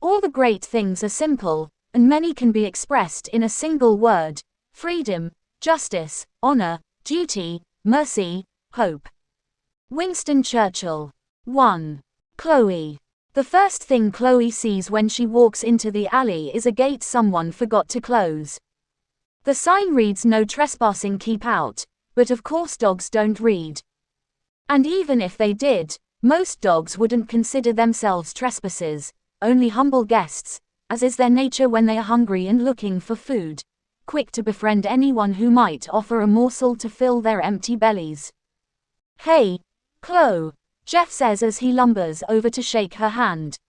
All the great things are simple, and many can be expressed in a single word: freedom, justice, honor, duty, mercy, hope. Winston Churchill. 1. Chloe. The first thing Chloe sees when she walks into the alley is a gate someone forgot to close. The sign reads "No trespassing, keep out," but of course dogs don't read. And even if they did, most dogs wouldn't consider themselves trespassers, only humble guests, as is their nature when they are hungry and looking for food, quick to befriend anyone who might offer a morsel to fill their empty bellies. "Hey, Chloe," Jeff says as he lumbers over to shake her hand.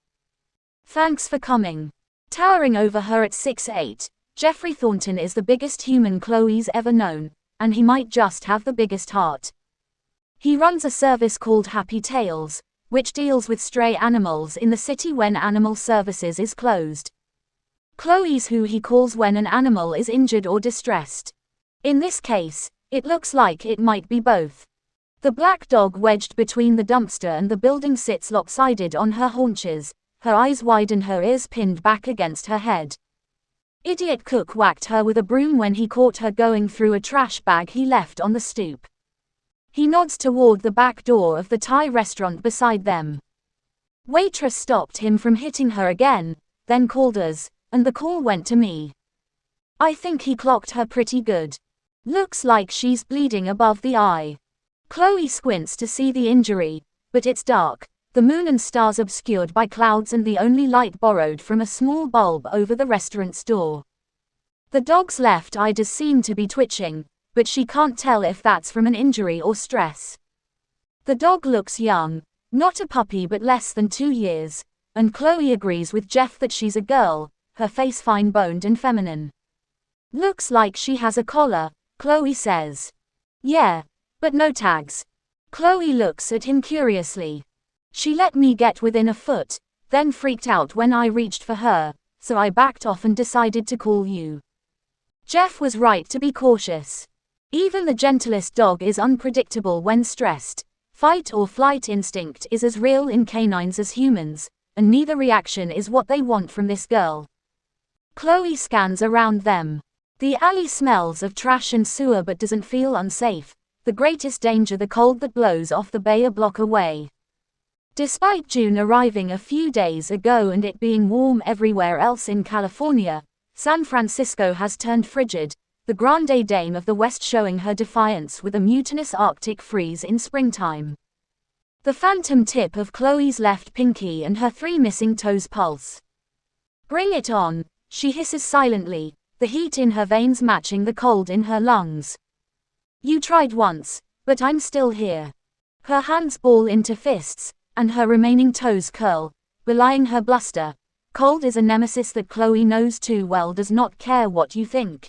"Thanks for coming." Towering over her at 6'8", Jeffrey Thornton is the biggest human Chloe's ever known, and he might just have the biggest heart. He runs a service called Happy Tails, which deals with stray animals in the city when animal services is closed. Chloe's who he calls when an animal is injured or distressed. In this case, it looks like it might be both. The black dog wedged between the dumpster and the building sits lopsided on her haunches, her eyes wide and her ears pinned back against her head. Idiot cook whacked her with a broom when he caught her going through a trash bag he left on the stoop. He nods toward the back door of the Thai restaurant beside them. Waitress stopped him from hitting her again, then called us, and the call went to me. I think he clocked her pretty good. Looks like she's bleeding above the eye. Chloe squints to see the injury, but it's dark, the moon and stars obscured by clouds and the only light borrowed from a small bulb over the restaurant's door. The dog's left eye does seem to be twitching, but she can't tell if that's from an injury or stress. The dog looks young, not a puppy but less than 2 years, and Chloe agrees with Jeff that she's a girl, her face fine-boned and feminine. Looks like she has a collar, Chloe says. Yeah, but no tags. Chloe looks at him curiously. She let me get within a foot, then freaked out when I reached for her, so I backed off and decided to call you. Jeff was right to be cautious. Even the gentlest dog is unpredictable when stressed. Fight or flight instinct is as real in canines as humans, and neither reaction is what they want from this girl. Chloe scans around them. The alley smells of trash and sewer but doesn't feel unsafe. The greatest danger the cold that blows off the bay a block away. Despite June arriving a few days ago and it being warm everywhere else in California, San Francisco has turned frigid, the grande dame of the West showing her defiance with a mutinous Arctic freeze in springtime. The phantom tip of Chloe's left pinky and her 3 missing toes pulse. Bring it on, she hisses silently, the heat in her veins matching the cold in her lungs. You tried once, but I'm still here. Her hands ball into fists, and her remaining toes curl, belying her bluster. Cold is a nemesis that Chloe knows too well does not care what you think.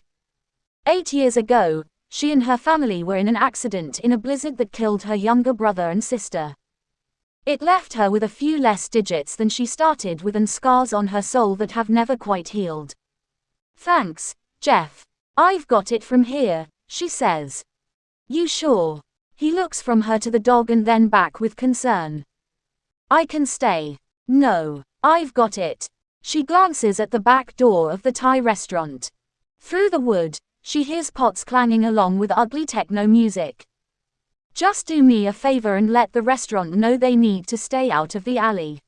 8 years ago, she and her family were in an accident in a blizzard that killed her younger brother and sister. It left her with a few less digits than she started with and scars on her soul that have never quite healed. Thanks, Jeff. I've got it from here, she says. You sure? He looks from her to the dog and then back with concern. I can stay. No, I've got it. She glances at the back door of the Thai restaurant. Through the wood, she hears pots clanging along with ugly techno music. Just do me a favor and let the restaurant know they need to stay out of the alley.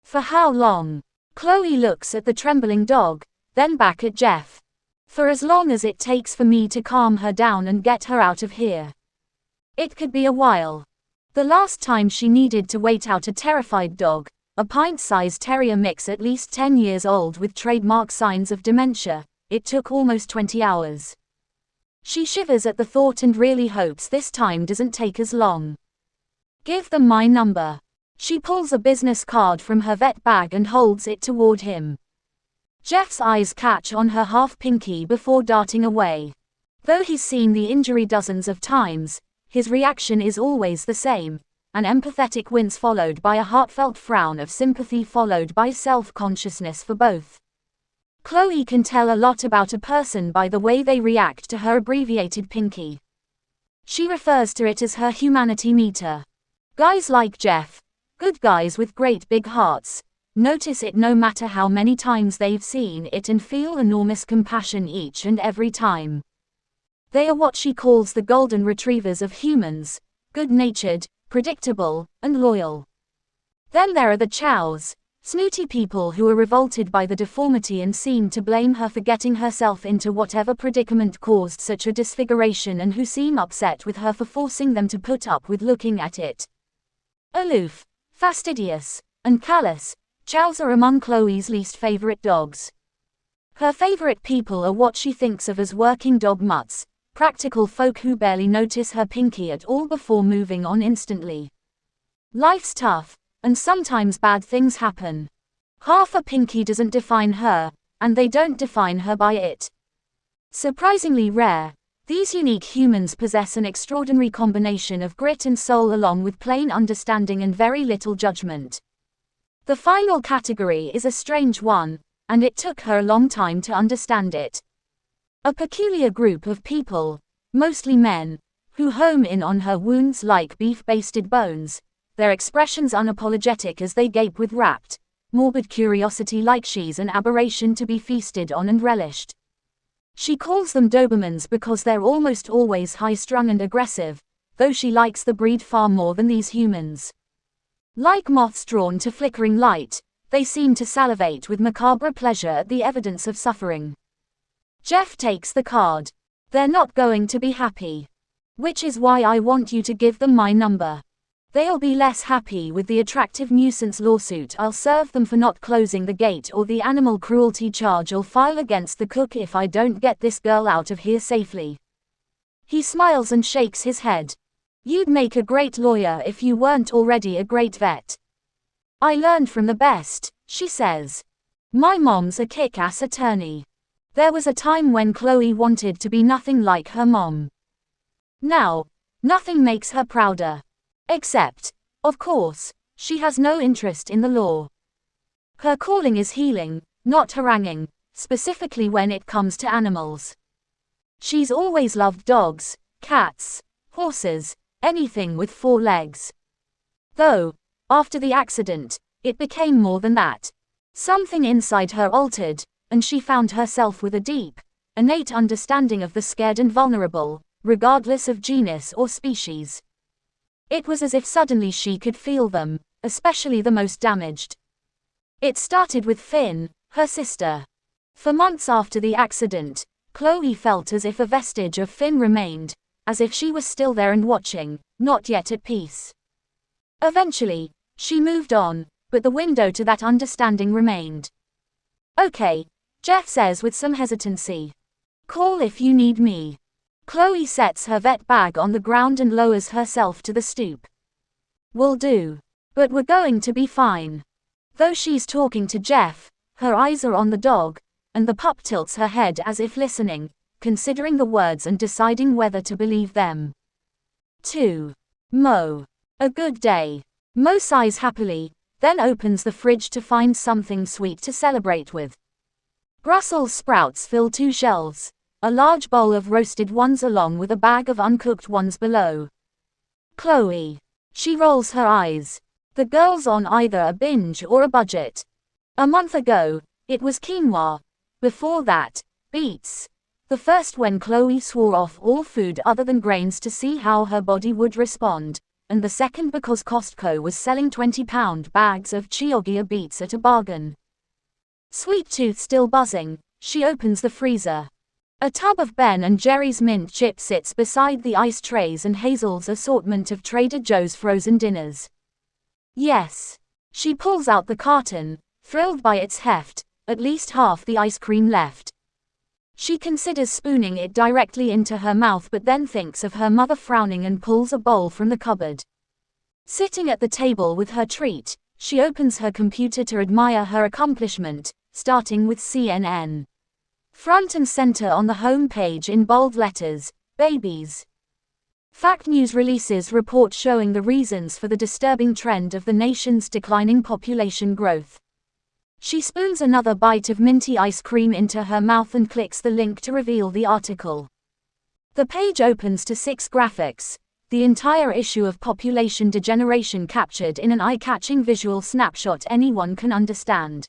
For how long? Chloe looks at the trembling dog, then back at Jeff. For as long as it takes for me to calm her down and get her out of here. It could be a while. The last time she needed to wait out a terrified dog, a pint-sized terrier mix at least 10 years old with trademark signs of dementia, it took almost 20 hours. She shivers at the thought and really hopes this time doesn't take as long. Give them my number. She pulls a business card from her vet bag and holds it toward him. Jeff's eyes catch on her half pinky before darting away. Though he's seen the injury dozens of times, his reaction is always the same, an empathetic wince followed by a heartfelt frown of sympathy followed by self-consciousness for both. Chloe can tell a lot about a person by the way they react to her abbreviated pinky. She refers to it as her humanity meter. Guys like Jeff, good guys with great big hearts, notice it no matter how many times they've seen it, and feel enormous compassion each and every time. They are what she calls the golden retrievers of humans, good-natured, predictable, and loyal. Then there are the chows, snooty people who are revolted by the deformity and seem to blame her for getting herself into whatever predicament caused such a disfiguration, and who seem upset with her for forcing them to put up with looking at it. Aloof, fastidious, and callous, chows are among Chloe's least favorite dogs. Her favorite people are what she thinks of as working dog mutts, practical folk who barely notice her pinky at all before moving on instantly. Life's tough, and sometimes bad things happen. Half a pinky doesn't define her, and they don't define her by it. Surprisingly rare, these unique humans possess an extraordinary combination of grit and soul along with plain understanding and very little judgment. The final category is a strange one, and it took her a long time to understand it. A peculiar group of people, mostly men, who home in on her wounds like beef-basted bones, their expressions unapologetic as they gape with rapt, morbid curiosity like she's an aberration to be feasted on and relished. She calls them Dobermans because they're almost always high-strung and aggressive, though she likes the breed far more than these humans. Like moths drawn to flickering light, they seem to salivate with macabre pleasure at the evidence of suffering. Jeff takes the card. They're not going to be happy. Which is why I want you to give them my number. They'll be less happy with the attractive nuisance lawsuit I'll serve them for not closing the gate, or the animal cruelty charge I'll file against the cook if I don't get this girl out of here safely. He smiles and shakes his head. You'd make a great lawyer if you weren't already a great vet. I learned from the best, she says. My mom's a kick-ass attorney. There was a time when Chloe wanted to be nothing like her mom. Now, nothing makes her prouder. Except, of course, she has no interest in the law. Her calling is healing, not haranguing, specifically when it comes to animals. She's always loved dogs, cats, horses, anything with 4 legs. Though, after the accident, it became more than that. Something inside her altered, and she found herself with a deep, innate understanding of the scared and vulnerable, regardless of genus or species. It was as if suddenly she could feel them, especially the most damaged. It started with Finn, her sister. For months after the accident, Chloe felt as if a vestige of Finn remained, as if she was still there and watching, not yet at peace. Eventually, she moved on, but the window to that understanding remained. Okay, Jeff says with some hesitancy. Call if you need me. Chloe sets her vet bag on the ground and lowers herself to the stoop. Will do. But we're going to be fine. Though she's talking to Jeff, her eyes are on the dog, and the pup tilts her head as if listening, considering the words and deciding whether to believe them. 2. Mo. A good day. Mo sighs happily, then opens the fridge to find something sweet to celebrate with. Brussels sprouts fill 2 shelves. A large bowl of roasted ones along with a bag of uncooked ones below. Chloe. She rolls her eyes. The girl's on either a binge or a budget. A month ago, it was quinoa. Before that, beets. The first when Chloe swore off all food other than grains to see how her body would respond, and the second because Costco was selling 20-pound bags of Chioggia beets at a bargain. Sweet tooth still buzzing, she opens the freezer. A tub of Ben and Jerry's mint chip sits beside the ice trays and Hazel's assortment of Trader Joe's frozen dinners. Yes. She pulls out the carton, thrilled by its heft, at least half the ice cream left. She considers spooning it directly into her mouth but then thinks of her mother frowning and pulls a bowl from the cupboard. Sitting at the table with her treat, she opens her computer to admire her accomplishment, starting with CNN. Front and center on the home page in bold letters, babies. Fact News releases report showing the reasons for the disturbing trend of the nation's declining population growth. She spoons another bite of minty ice cream into her mouth and clicks the link to reveal the article. The page opens to 6 graphics, the entire issue of population degeneration captured in an eye-catching visual snapshot anyone can understand.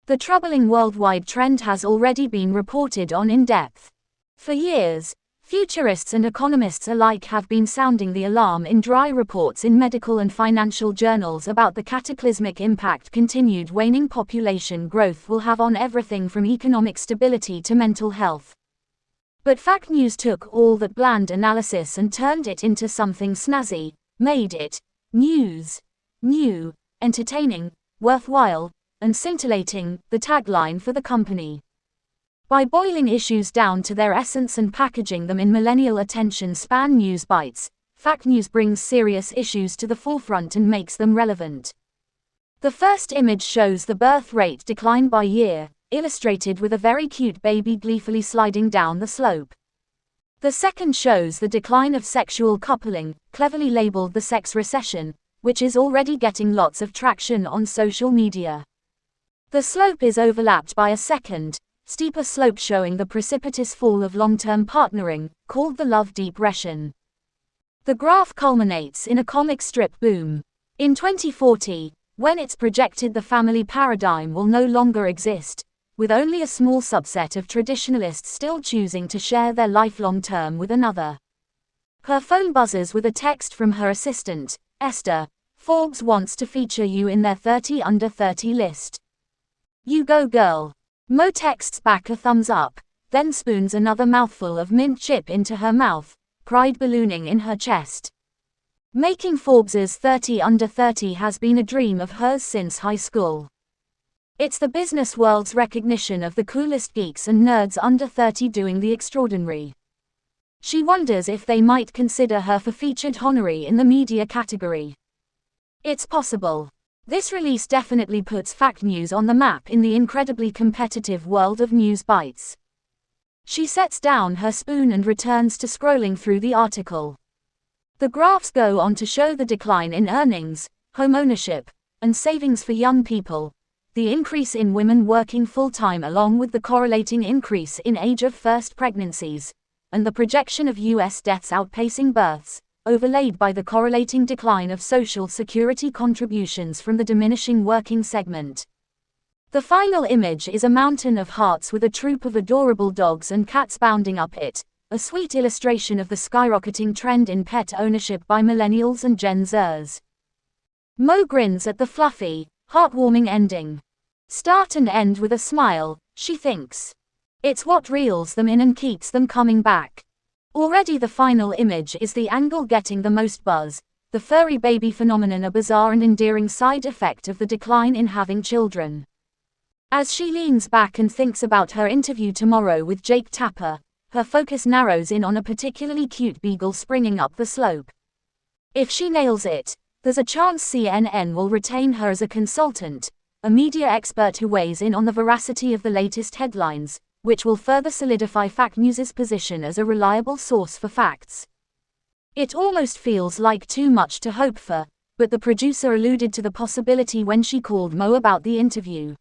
The troubling worldwide trend has already been reported on in depth. For years, futurists and economists alike have been sounding the alarm in dry reports in medical and financial journals about the cataclysmic impact continued waning population growth will have on everything from economic stability to mental health. But fact news took all that bland analysis and turned it into something snazzy, made it news, new, entertaining, worthwhile, and scintillating, the tagline for the company. By boiling issues down to their essence and packaging them in millennial attention span news bites, fact news brings serious issues to the forefront and makes them relevant. The first image shows the birth rate decline by year, illustrated with a very cute baby gleefully sliding down the slope. The second shows the decline of sexual coupling, cleverly labeled the sex recession, which is already getting lots of traction on social media. The slope is overlapped by a second, steeper slope showing the precipitous fall of long-term partnering, called the love depression. The graph culminates in a comic strip boom. In 2040, when it's projected the family paradigm will no longer exist, with only a small subset of traditionalists still choosing to share their lifelong term with another. Her phone buzzes with a text from her assistant, Esther. Forbes wants to feature you in their 30 under 30 list. You go girl. Mo texts back a thumbs up, then spoons another mouthful of mint chip into her mouth, pride ballooning in her chest. Making Forbes's 30 under 30 has been a dream of hers since high school. It's the business world's recognition of the coolest geeks and nerds under 30 doing the extraordinary. She wonders if they might consider her for featured honoree in the media category. It's possible. This release definitely puts fact news on the map in the incredibly competitive world of news bites. She sets down her spoon and returns to scrolling through the article. The graphs go on to show the decline in earnings, home ownership, and savings for young people, the increase in women working full-time along with the correlating increase in age of first pregnancies, and the projection of U.S. deaths outpacing births, overlaid by the correlating decline of Social Security contributions from the diminishing working segment. The final image is a mountain of hearts with a troop of adorable dogs and cats bounding up it, a sweet illustration of the skyrocketing trend in pet ownership by millennials and Gen Zers. Mo grins at the fluffy, heartwarming ending. Start and end with a smile, she thinks. It's what reels them in and keeps them coming back. Already the final image is the angle getting the most buzz, the furry baby phenomenon, a bizarre and endearing side effect of the decline in having children. As she leans back and thinks about her interview tomorrow with Jake Tapper, her focus narrows in on a particularly cute beagle springing up the slope. If she nails it, there's a chance CNN will retain her as a consultant, a media expert who weighs in on the veracity of the latest headlines, which will further solidify fact news's position as a reliable source for facts. It almost feels like too much to hope for, but the producer alluded to the possibility when she called Mo about the interview.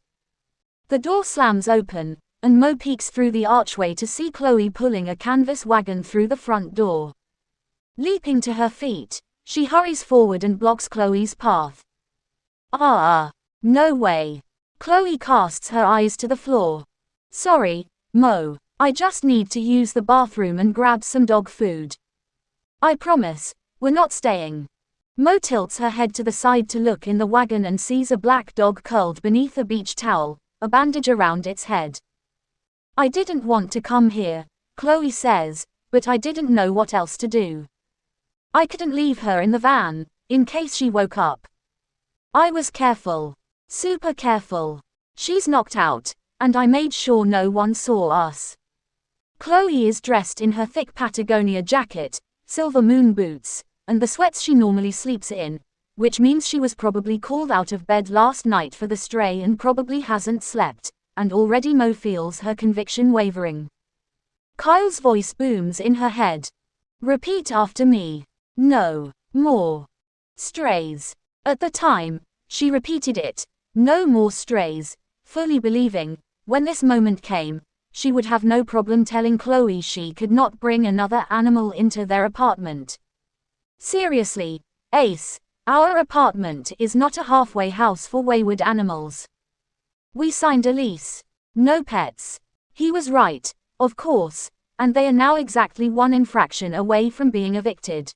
The door slams open, and Mo peeks through the archway to see Chloe pulling a canvas wagon through the front door. Leaping to her feet, she hurries forward and blocks Chloe's path. No way. Chloe casts her eyes to the floor. Sorry, Mo, I just need to use the bathroom and grab some dog food. I promise, we're not staying. Mo tilts her head to the side to look in the wagon and sees a black dog curled beneath a beach towel, a bandage around its head. I didn't want to come here, Chloe says, but I didn't know what else to do. I couldn't leave her in the van, in case she woke up. I was careful. Super careful. She's knocked out, and I made sure no one saw us. Chloe is dressed in her thick Patagonia jacket, silver moon boots, and the sweats she normally sleeps in, which means she was probably called out of bed last night for the stray and probably hasn't slept, and already Mo feels her conviction wavering. Kyle's voice booms in her head. Repeat after me. No more strays. At the time, she repeated it, no more strays, fully believing, when this moment came, she would have no problem telling Chloe she could not bring another animal into their apartment. Seriously, Ace, our apartment is not a halfway house for wayward animals. We signed a lease. No pets. He was right, of course, and they are now exactly one infraction away from being evicted.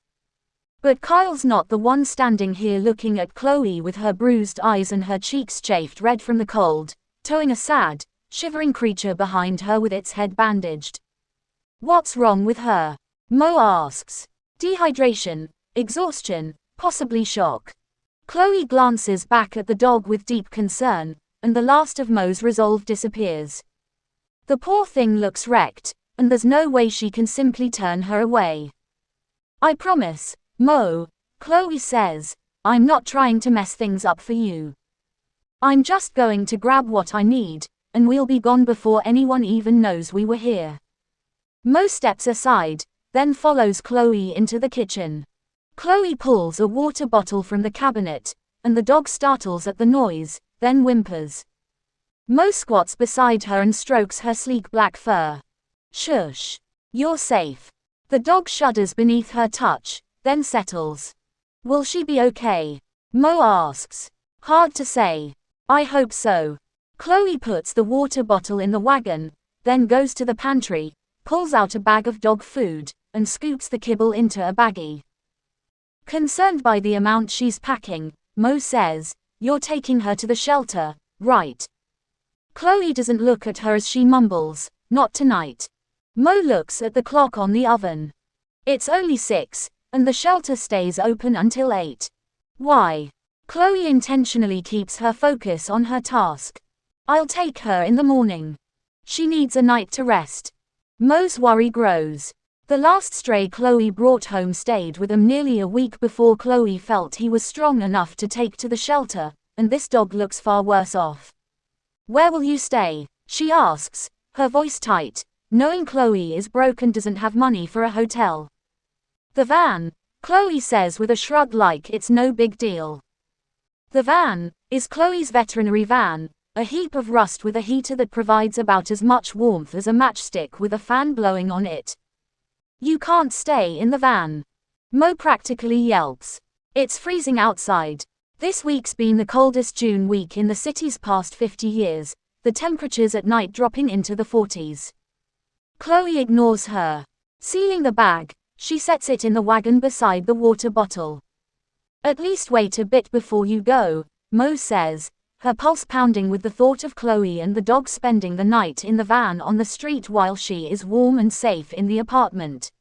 But Kyle's not the one standing here looking at Chloe with her bruised eyes and her cheeks chafed red from the cold, towing a sad, shivering creature behind her with its head bandaged. What's wrong with her? Mo asks. Dehydration, exhaustion, possibly shock. Chloe glances back at the dog with deep concern, and the last of Mo's resolve disappears. The poor thing looks wrecked, and there's no way she can simply turn her away. I promise, Mo, Chloe says, I'm not trying to mess things up for you. I'm just going to grab what I need, and we'll be gone before anyone even knows we were here. Mo steps aside, then follows Chloe into the kitchen. Chloe pulls a water bottle from the cabinet, and the dog startles at the noise, then whimpers. Mo squats beside her and strokes her sleek black fur. Shush. You're safe. The dog shudders beneath her touch, then settles. Will she be okay? Mo asks. Hard to say. I hope so. Chloe puts the water bottle in the wagon, then goes to the pantry, pulls out a bag of dog food, and scoops the kibble into a baggie. Concerned by the amount she's packing, Mo says, You're taking her to the shelter, right? Chloe doesn't look at her as she mumbles, Not tonight. Mo looks at the clock on the oven. It's only 6, and the shelter stays open until 8. Why? Chloe intentionally keeps her focus on her task. I'll take her in the morning. She needs a night to rest. Mo's worry grows. The last stray Chloe brought home stayed with him nearly a week before Chloe felt he was strong enough to take to the shelter, and this dog looks far worse off. Where will you stay? She asks, her voice tight, knowing Chloe is broke and doesn't have money for a hotel. The van, Chloe says with a shrug like it's no big deal. The van is Chloe's veterinary van, a heap of rust with a heater that provides about as much warmth as a matchstick with a fan blowing on it. You can't stay in the van. Mo practically yelps. It's freezing outside. This week's been the coldest June week in the city's past 50 years, the temperatures at night dropping into the 40s. Chloe ignores her. Sealing the bag, she sets it in the wagon beside the water bottle. At least wait a bit before you go, Mo says, her pulse pounding with the thought of Chloe and the dog spending the night in the van on the street while she is warm and safe in the apartment.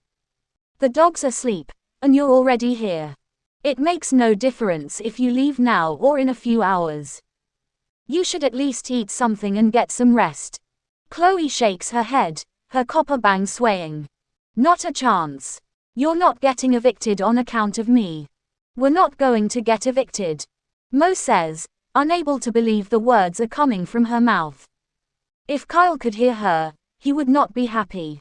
The dog's asleep, and you're already here. It makes no difference if you leave now or in a few hours. You should at least eat something and get some rest. Chloe shakes her head, her copper bang swaying. Not a chance. You're not getting evicted on account of me. We're not going to get evicted. Mo says, unable to believe the words are coming from her mouth. If Kyle could hear her, he would not be happy.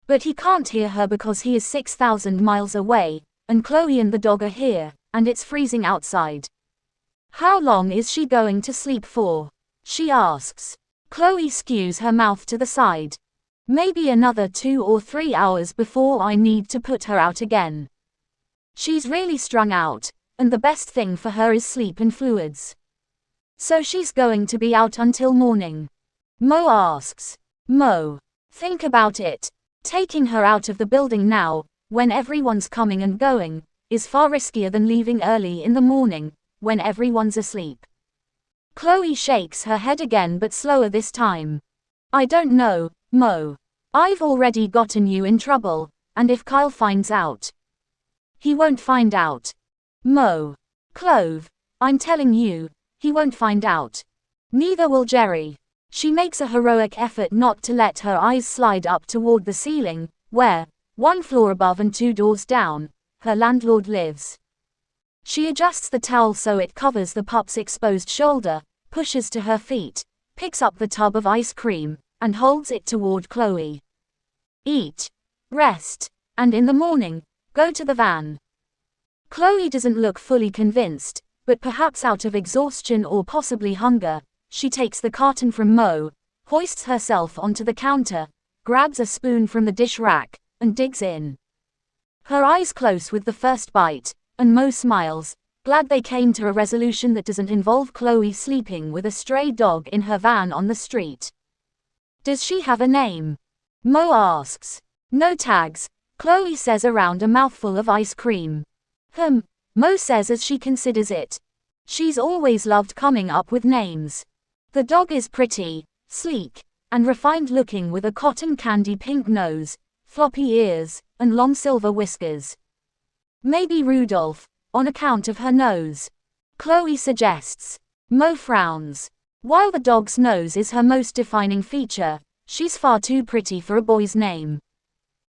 But he can't hear her because he is 6,000 miles away, and Chloe and the dog are here, and it's freezing outside. How long is she going to sleep for? She asks. Chloe skews her mouth to the side. Maybe another 2 or 3 hours before I need to put her out again. She's really strung out, and the best thing for her is sleep and fluids. So she's going to be out until morning. Mo asks. Mo, think about it. Taking her out of the building now, when everyone's coming and going, is far riskier than leaving early in the morning, when everyone's asleep. Chloe shakes her head again but slower this time. I don't know, Mo. I've already gotten you in trouble, and if Kyle finds out. He won't find out. Mo. Clove, I'm telling you, he won't find out. Neither will Jerry. She makes a heroic effort not to let her eyes slide up toward the ceiling, where, 1 floor above and 2 doors down, her landlord lives. She adjusts the towel so it covers the pup's exposed shoulder, pushes to her feet, picks up the tub of ice cream, and holds it toward Chloe. Eat. Rest. And in the morning, go to the van. Chloe doesn't look fully convinced, but perhaps out of exhaustion or possibly hunger, she takes the carton from Mo, hoists herself onto the counter, grabs a spoon from the dish rack, and digs in. Her eyes close with the first bite, and Mo smiles, glad they came to a resolution that doesn't involve Chloe sleeping with a stray dog in her van on the street. Does she have a name? Mo asks. No tags, Chloe says around a mouthful of ice cream. Mo says as she considers it. She's always loved coming up with names. The dog is pretty, sleek, and refined looking with a cotton candy pink nose, floppy ears, and long silver whiskers. Maybe Rudolph, on account of her nose. Chloe suggests. Mo frowns. While the dog's nose is her most defining feature, she's far too pretty for a boy's name.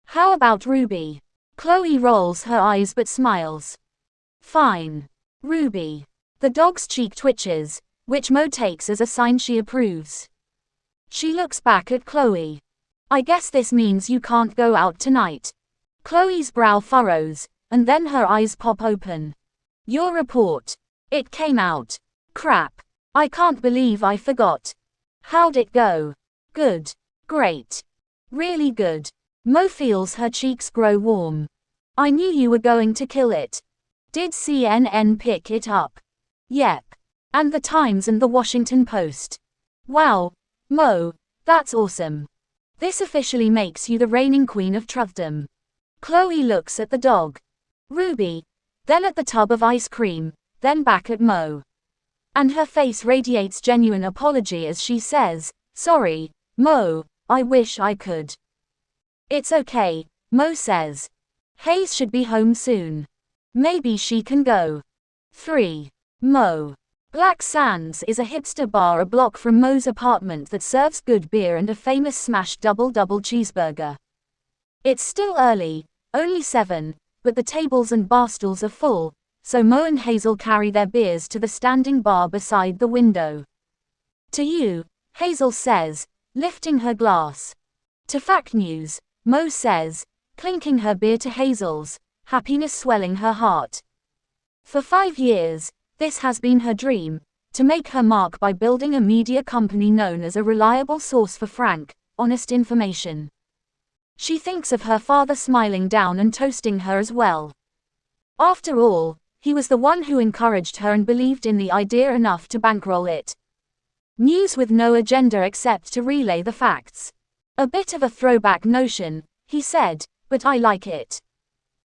How about Ruby? Chloe rolls her eyes but smiles. Fine. Ruby. The dog's cheek twitches, which Mo takes as a sign she approves. She looks back at Chloe. I guess this means you can't go out tonight. Chloe's brow furrows, and then her eyes pop open. Your report. It came out. Crap. I can't believe I forgot. How'd it go? Good. Great. Really good. Mo feels her cheeks grow warm. I knew you were going to kill it. Did CNN pick it up? Yep. And the Times and the Washington Post. Wow. Mo, that's awesome. This officially makes you the reigning queen of truthdom. Chloe looks at the dog. Ruby. Then at the tub of ice cream, then back at Mo. And her face radiates genuine apology as she says, sorry, Mo, I wish I could. It's okay, Mo says. Hayes should be home soon. Maybe she can go. 3. Mo. Black Sands is a hipster bar a block from Mo's apartment that serves good beer and a famous smashed double cheeseburger. It's still early, only 7, but the tables and bar stools are full, so Mo and Hazel carry their beers to the standing bar beside the window. To you, Hazel says, lifting her glass. To Fact News, Mo says, clinking her beer to Hazel's, happiness swelling her heart. For 5 years, this has been her dream, to make her mark by building a media company known as a reliable source for frank, honest information. She thinks of her father smiling down and toasting her as well. After all, he was the one who encouraged her and believed in the idea enough to bankroll it. News with no agenda except to relay the facts. A bit of a throwback notion, he said, but I like it.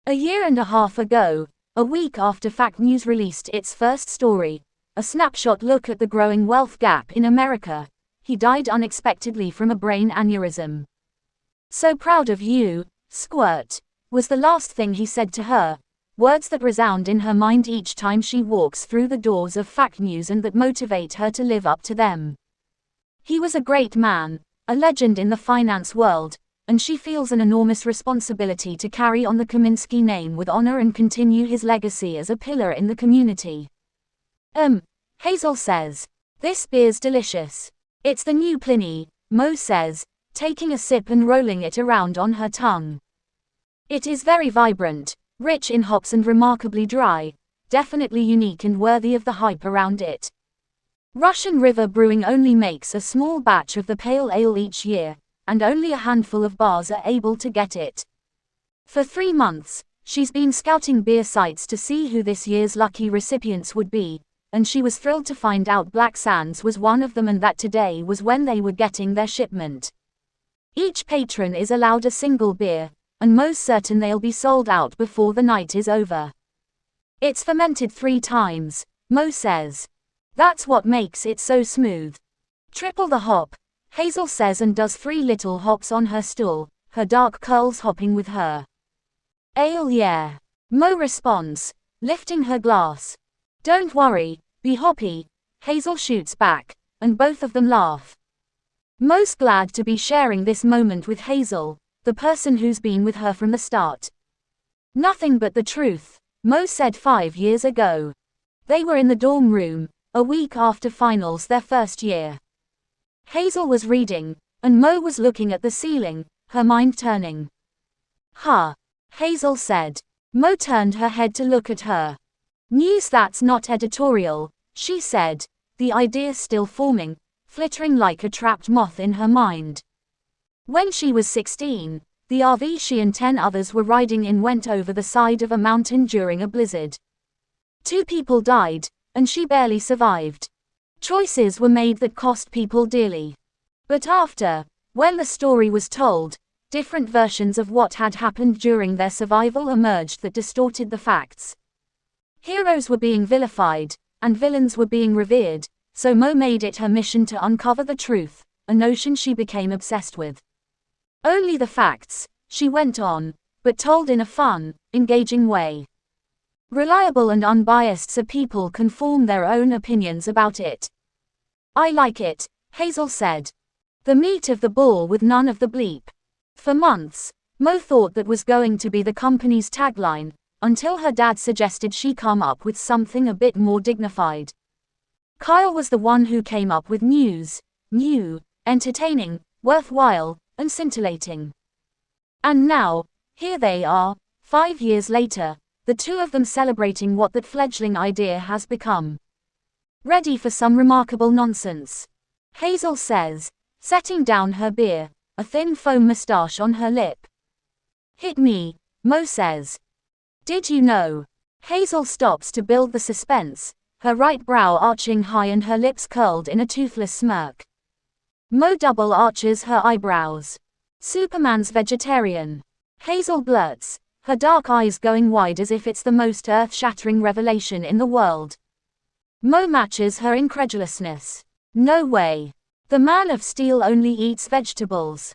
A year and a half ago, a week after Fact News released its first story, a snapshot look at the growing wealth gap in America, he died unexpectedly from a brain aneurysm. So proud of you, Squirt, was the last thing he said to her, words that resound in her mind each time she walks through the doors of Fact News and that motivate her to live up to them. He was a great man, a legend in the finance world, and she feels an enormous responsibility to carry on the Kaminsky name with honor and continue his legacy as a pillar in the community. Hazel says. This beer's delicious. It's the new Pliny, Mo says, taking a sip and rolling it around on her tongue. It is very vibrant, rich in hops and remarkably dry, definitely unique and worthy of the hype around it. Russian River Brewing only makes a small batch of the pale ale each year, and only a handful of bars are able to get it. For 3 months, she's been scouting beer sites to see who this year's lucky recipients would be, and she was thrilled to find out Black Sands was one of them and that today was when they were getting their shipment. Each patron is allowed a single beer, and Mo's certain they'll be sold out before the night is over. It's fermented 3 times, Mo says. That's what makes it so smooth. Triple the hop, Hazel says and does 3 little hops on her stool, her dark curls hopping with her. Ale yeah, Mo responds, lifting her glass. Don't worry, be hoppy, Hazel shoots back, and both of them laugh. Mo's glad to be sharing this moment with Hazel, the person who's been with her from the start. Nothing but the truth, Mo said 5 years ago. They were in the dorm room, a week after finals their first year. Hazel was reading, and Mo was looking at the ceiling, her mind turning. Huh, Hazel said. Mo turned her head to look at her. News that's not editorial, she said, the idea still forming, flittering like a trapped moth in her mind. When she was 16, The RV she and 10 others were riding in went over the side of a mountain during a blizzard. 2 people died, and she barely survived. Choices were made that cost people dearly. But when the story was told, different versions of what had happened during their survival emerged that distorted the facts. Heroes were being vilified, and villains were being revered, so Mo made it her mission to uncover the truth, a notion she became obsessed with. Only the facts, she went on, but told in a fun, engaging way. Reliable and unbiased so people can form their own opinions about it. I like it, Hazel said. The meat of the ball with none of the bleep. For months, Mo thought that was going to be the company's tagline, until her dad suggested she come up with something a bit more dignified. Kyle was the one who came up with news, new, entertaining, worthwhile, and scintillating. And now, here they are, 5 years later, the 2 of them celebrating what that fledgling idea has become. Ready for some remarkable nonsense? Hazel says, setting down her beer, a thin foam moustache on her lip. Hit me, Mo says. Did you know? Hazel stops to build the suspense, her right brow arching high and her lips curled in a toothless smirk. Mo double arches her eyebrows. Superman's vegetarian. Hazel blurts, her dark eyes going wide as if it's the most earth-shattering revelation in the world. Mo matches her incredulousness. No way. The Man of Steel only eats vegetables.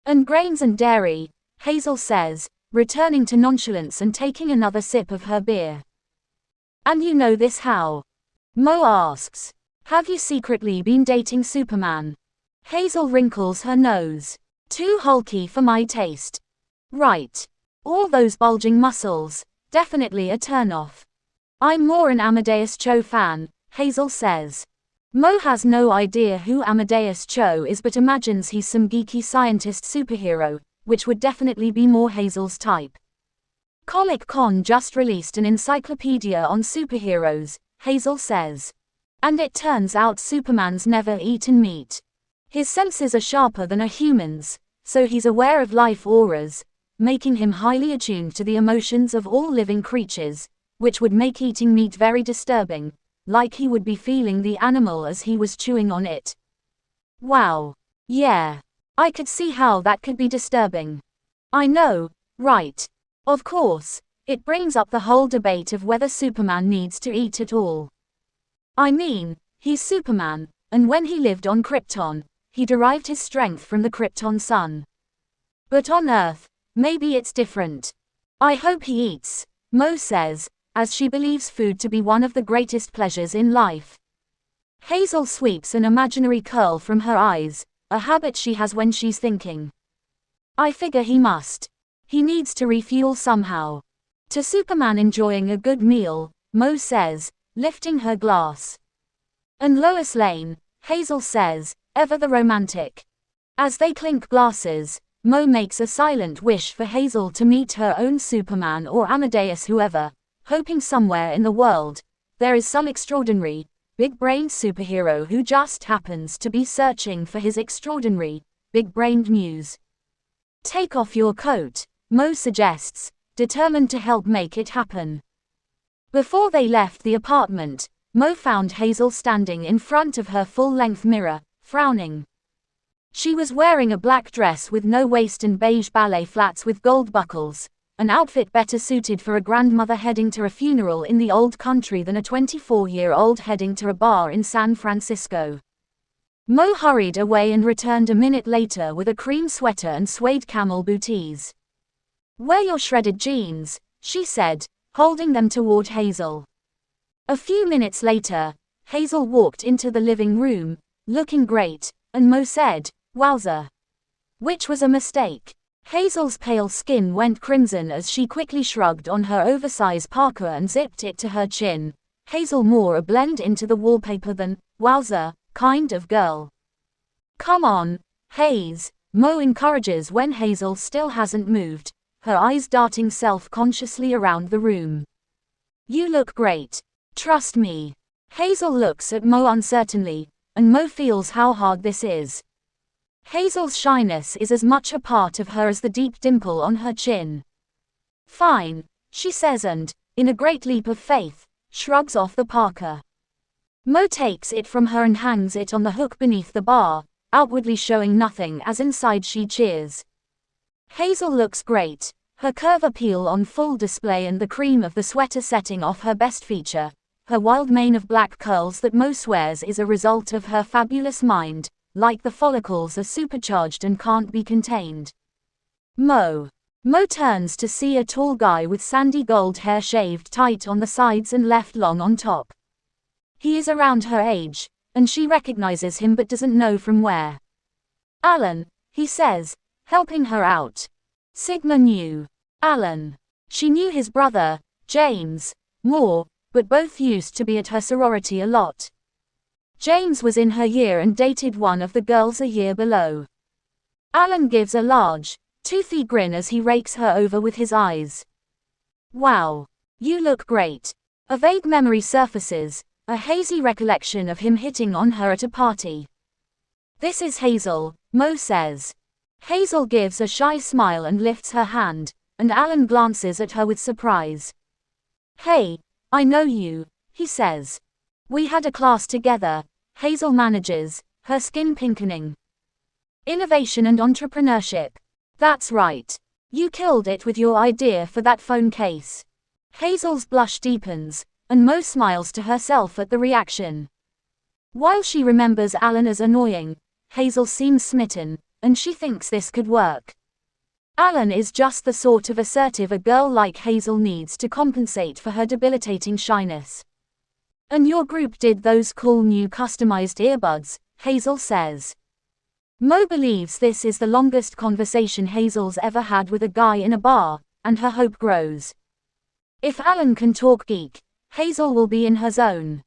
And grains and dairy, Hazel says, returning to nonchalance and taking another sip of her beer. And you know this how? Mo asks. Have you secretly been dating Superman? Hazel wrinkles her nose. Too hulky for my taste. Right. All those bulging muscles, definitely a turn-off. I'm more an Amadeus Cho fan, Hazel says. Mo has no idea who Amadeus Cho is but imagines he's some geeky scientist superhero, which would definitely be more Hazel's type. Comic Con just released an encyclopedia on superheroes, Hazel says. And it turns out Superman's never eaten meat. His senses are sharper than a human's, so he's aware of life auras, making him highly attuned to the emotions of all living creatures, which would make eating meat very disturbing, like he would be feeling the animal as he was chewing on it. Wow. Yeah. I could see how that could be disturbing. I know, right. Of course, it brings up the whole debate of whether Superman needs to eat at all. I mean, he's Superman, and when he lived on Krypton, he derived his strength from the Krypton sun. But on Earth, maybe it's different. I hope he eats, Mo says, as she believes food to be one of the greatest pleasures in life. Hazel sweeps an imaginary curl from her eyes, a habit she has when she's thinking. I figure he must. He needs to refuel somehow. To Superman enjoying a good meal, Mo says, lifting her glass. And Lois Lane, Hazel says, ever the romantic. As they clink glasses, Mo makes a silent wish for Hazel to meet her own Superman or Amadeus whoever, hoping somewhere in the world, there is some extraordinary, big-brained superhero who just happens to be searching for his extraordinary, big-brained muse. Take off your coat, Mo suggests, determined to help make it happen. Before they left the apartment, Mo found Hazel standing in front of her full-length mirror, frowning. She was wearing a black dress with no waist and beige ballet flats with gold buckles, an outfit better suited for a grandmother heading to a funeral in the old country than a 24-year-old heading to a bar in San Francisco. Mo hurried away and returned a minute later with a cream sweater and suede camel booties. Wear your shredded jeans, she said, holding them toward Hazel. A few minutes later, Hazel walked into the living room, looking great, and Mo said, "Wowza." Which was a mistake. Hazel's pale skin went crimson as she quickly shrugged on her oversized parka and zipped it to her chin. Hazel more a blend into the wallpaper than, wowza, kind of girl. Come on, Haze, Mo encourages when Hazel still hasn't moved, her eyes darting self-consciously around the room. You look great. Trust me. Hazel looks at Mo uncertainly, and Mo feels how hard this is. Hazel's shyness is as much a part of her as the deep dimple on her chin. Fine, she says and, in a great leap of faith, shrugs off the parka. Mo takes it from her and hangs it on the hook beneath the bar, outwardly showing nothing as inside she cheers. Hazel looks great, her curve appeal on full display and the cream of the sweater setting off her best feature, her wild mane of black curls that Mo swears is a result of her fabulous mind, like the follicles are supercharged and can't be contained. Mo turns to see a tall guy with sandy gold hair shaved tight on the sides and left long on top. He is around her age, and she recognizes him but doesn't know from where. Alan, he says, helping her out. Sigma knew Alan. She knew his brother, James, more, but both used to be at her sorority a lot. James was in her year and dated one of the girls a year below. Alan gives a large, toothy grin as he rakes her over with his eyes. Wow. You look great. A vague memory surfaces, a hazy recollection of him hitting on her at a party. This is Hazel, Mo says. Hazel gives a shy smile and lifts her hand, and Alan glances at her with surprise. Hey, I know you, he says. We had a class together, Hazel manages, her skin pinkening. Innovation and entrepreneurship. That's right. You killed it with your idea for that phone case. Hazel's blush deepens, and Mo smiles to herself at the reaction. While she remembers Alan as annoying, Hazel seems smitten, and she thinks this could work. Alan is just the sort of assertive a girl like Hazel needs to compensate for her debilitating shyness. And your group did those cool new customized earbuds, Hazel says. Mo believes this is the longest conversation Hazel's ever had with a guy in a bar, and her hope grows. If Alan can talk geek, Hazel will be in her zone.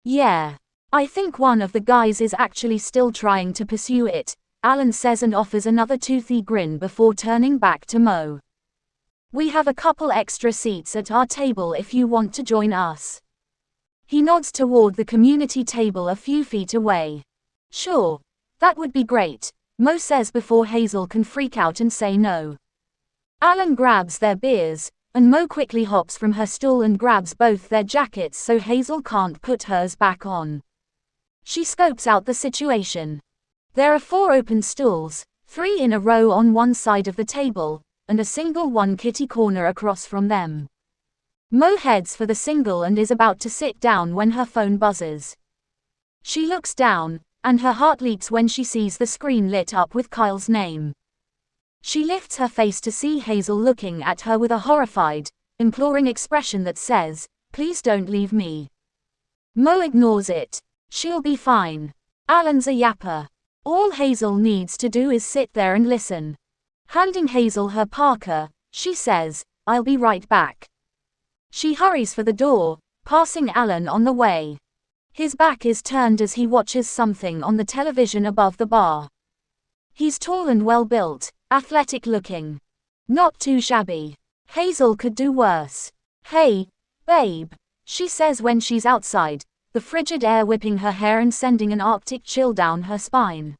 Yeah. I think one of the guys is actually still trying to pursue it, Alan says and offers another toothy grin before turning back to Mo. We have a couple extra seats at our table if you want to join us. He nods toward the community table a few feet away. Sure. That would be great, Mo says before Hazel can freak out and say no. Alan grabs their beers, and Mo quickly hops from her stool and grabs both their jackets so Hazel can't put hers back on. She scopes out the situation. There are 4 open stools, 3 in a row on one side of the table, and a single one kitty corner across from them. Mo heads for the single and is about to sit down when her phone buzzes. She looks down, and her heart leaps when she sees the screen lit up with Kyle's name. She lifts her face to see Hazel looking at her with a horrified, imploring expression that says, "Please don't leave me." Mo ignores it. She'll be fine. Alan's a yapper. All Hazel needs to do is sit there and listen. Handing Hazel her parka, she says, "I'll be right back." She hurries for the door, passing Alan on the way. His back is turned as he watches something on the television above the bar. He's tall and well-built, athletic-looking. Not too shabby. Hazel could do worse. "Hey, babe," she says when she's outside, the frigid air whipping her hair and sending an arctic chill down her spine.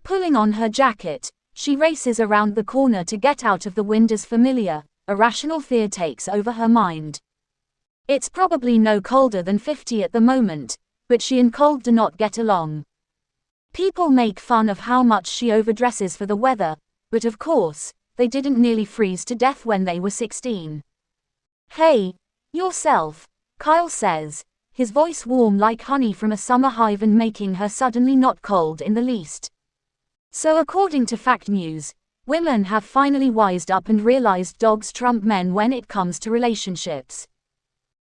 Pulling on her jacket, she races around the corner to get out of the wind as familiar, irrational fear takes over her mind. It's probably no colder than 50 at the moment, but she and cold do not get along. People make fun of how much she overdresses for the weather, but of course, they didn't nearly freeze to death when they were 16. "Hey, yourself," Kyle says, his voice warm like honey from a summer hive and making her suddenly not cold in the least. So according to Fact News, women have finally wised up and realized dogs trump men when it comes to relationships.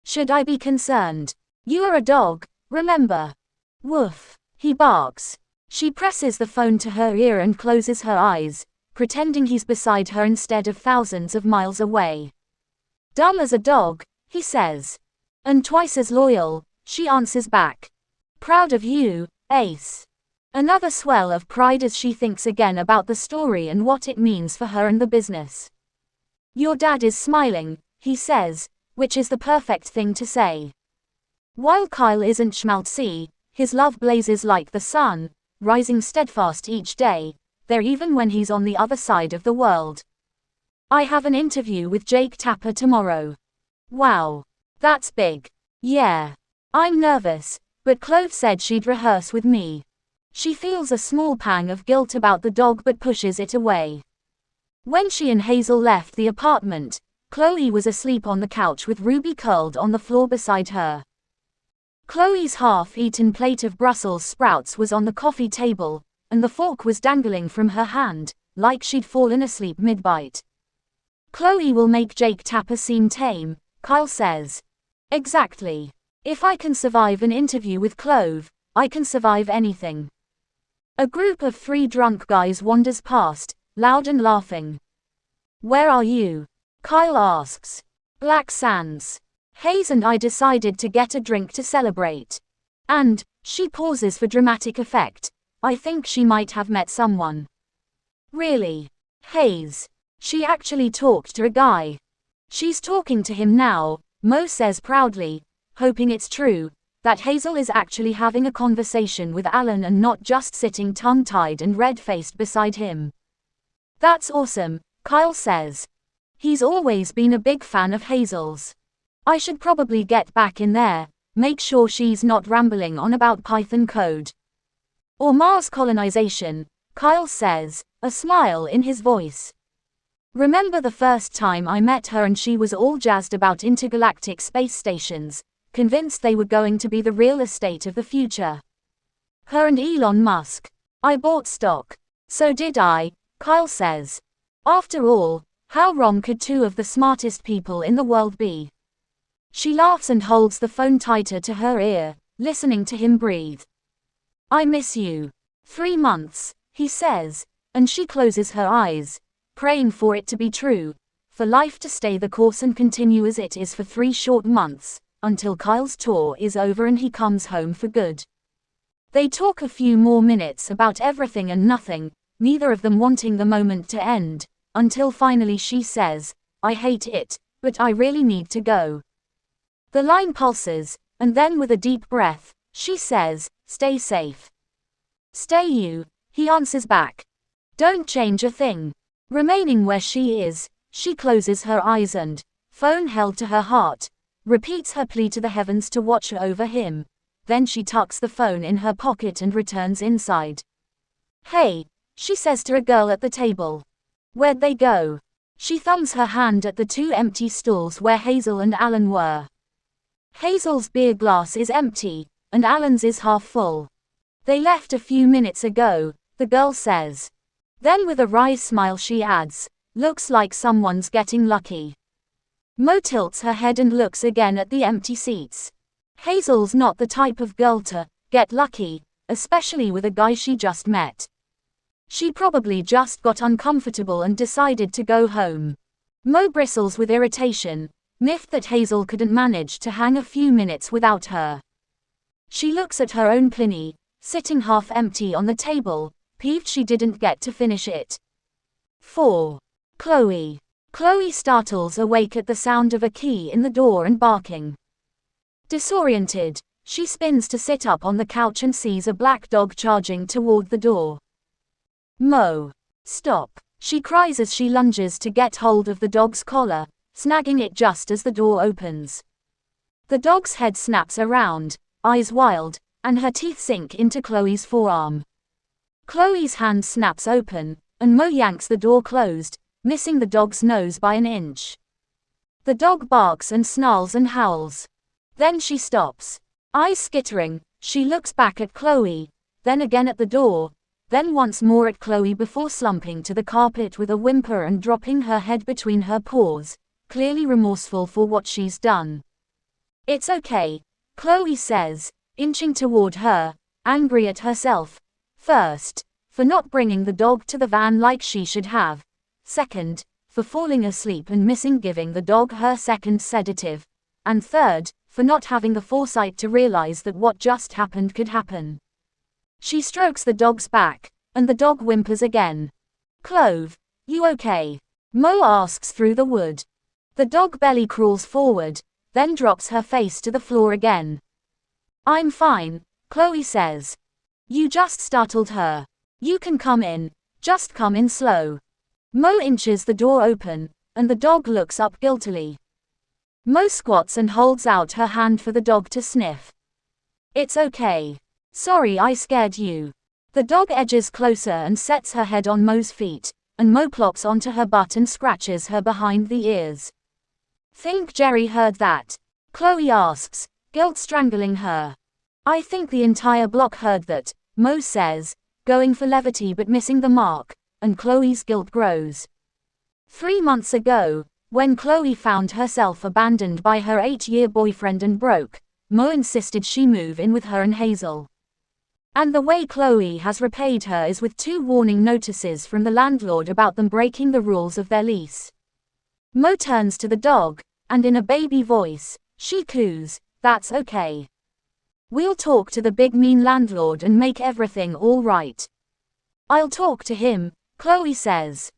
Should I be concerned? You are a dog, remember? Woof. He barks. She presses the phone to her ear and closes her eyes, pretending he's beside her instead of thousands of miles away. "Dumb as a dog," he says. "And twice as loyal," she answers back. "Proud of you, Ace." Another swell of pride as she thinks again about the story and what it means for her and the business. "Your dad is smiling," he says, which is the perfect thing to say. While Kyle isn't schmaltzy, his love blazes like the sun, rising steadfast each day, there even when he's on the other side of the world. I have an interview with Jake Tapper tomorrow. Wow. That's big. Yeah. I'm nervous, but Clove said she'd rehearse with me. She feels a small pang of guilt about the dog but pushes it away. When she and Hazel left the apartment, Chloe was asleep on the couch with Ruby curled on the floor beside her. Chloe's half-eaten plate of Brussels sprouts was on the coffee table, and the fork was dangling from her hand, like she'd fallen asleep mid-bite. Chloe will make Jake Tapper seem tame, Kyle says. Exactly. If I can survive an interview with Clove, I can survive anything. A group of 3 drunk guys wanders past, loud and laughing. Where are you? Kyle asks. Black Sands. Hayes and I decided to get a drink to celebrate. And, she pauses for dramatic effect, I think she might have met someone. Really? Hayes. She actually talked to a guy. She's talking to him now, Mo says proudly, hoping it's true, that Hazel is actually having a conversation with Alan and not just sitting tongue-tied and red-faced beside him. That's awesome, Kyle says. He's always been a big fan of Hazel's. I should probably get back in there, make sure she's not rambling on about Python code. Or Mars colonization, Kyle says, a smile in his voice. Remember the first time I met her and she was all jazzed about intergalactic space stations, convinced they were going to be the real estate of the future. Her and Elon Musk. I bought stock. So did I, Kyle says. After all, how wrong could 2 of the smartest people in the world be? She laughs and holds the phone tighter to her ear, listening to him breathe. I miss you. 3 months, he says, and she closes her eyes, praying for it to be true, for life to stay the course and continue as it is for 3 short months, until Kyle's tour is over and he comes home for good. They talk a few more minutes about everything and nothing, neither of them wanting the moment to end, until finally she says, I hate it, but I really need to go. The line pulses, and then with a deep breath, she says, stay safe. Stay you, he answers back. Don't change a thing. Remaining where she is, she closes her eyes and, phone held to her heart, repeats her plea to the heavens to watch over him. Then she tucks the phone in her pocket and returns inside. Hey, she says to a girl at the table. Where'd they go? She thumbs her hand at the 2 empty stools where Hazel and Alan were. Hazel's beer glass is empty, and Alan's is half full. They left a few minutes ago, the girl says. Then with a wry smile she adds, looks like someone's getting lucky. Mo tilts her head and looks again at the empty seats. Hazel's not the type of girl to get lucky, especially with a guy she just met. She probably just got uncomfortable and decided to go home. Mo bristles with irritation, miffed that Hazel couldn't manage to hang a few minutes without her. She looks at her own Pliny, sitting half empty on the table, peeved she didn't get to finish it. 4. Chloe. Chloe startles awake at the sound of a key in the door and barking. Disoriented, she spins to sit up on the couch and sees a black dog charging toward the door. Mo. Stop, she cries as she lunges to get hold of the dog's collar, snagging it just as the door opens. The dog's head snaps around, eyes wild, and her teeth sink into Chloe's forearm. Chloe's hand snaps open, and Mo yanks the door closed, missing the dog's nose by an inch. The dog barks and snarls and howls. Then she stops. Eyes skittering, she looks back at Chloe, then again at the door, then once more at Chloe before slumping to the carpet with a whimper and dropping her head between her paws, clearly remorseful for what she's done. It's okay, Chloe says, inching toward her, angry at herself. First, for not bringing the dog to the van like she should have. Second, for falling asleep and missing giving the dog her second sedative. And third, for not having the foresight to realize that what just happened could happen. She strokes the dog's back, and the dog whimpers again. Clove, you okay? Mo asks through the wood. The dog belly crawls forward, then drops her face to the floor again. I'm fine, Chloe says. You just startled her. You can come in, just come in slow. Mo inches the door open, and the dog looks up guiltily. Mo squats and holds out her hand for the dog to sniff. It's okay. Sorry I scared you. The dog edges closer and sets her head on Mo's feet, and Mo plops onto her butt and scratches her behind the ears. Think Jerry heard that? Chloe asks, guilt strangling her. I think the entire block heard that, Mo says, going for levity but missing the mark, and Chloe's guilt grows. 3 months ago, when Chloe found herself abandoned by her 8-year boyfriend and broke, Mo insisted she move in with her and Hazel. And the way Chloe has repaid her is with 2 warning notices from the landlord about them breaking the rules of their lease. Mo turns to the dog, and in a baby voice, she coos, "That's okay. We'll talk to the big mean landlord and make everything all right." "I'll talk to him," Chloe says.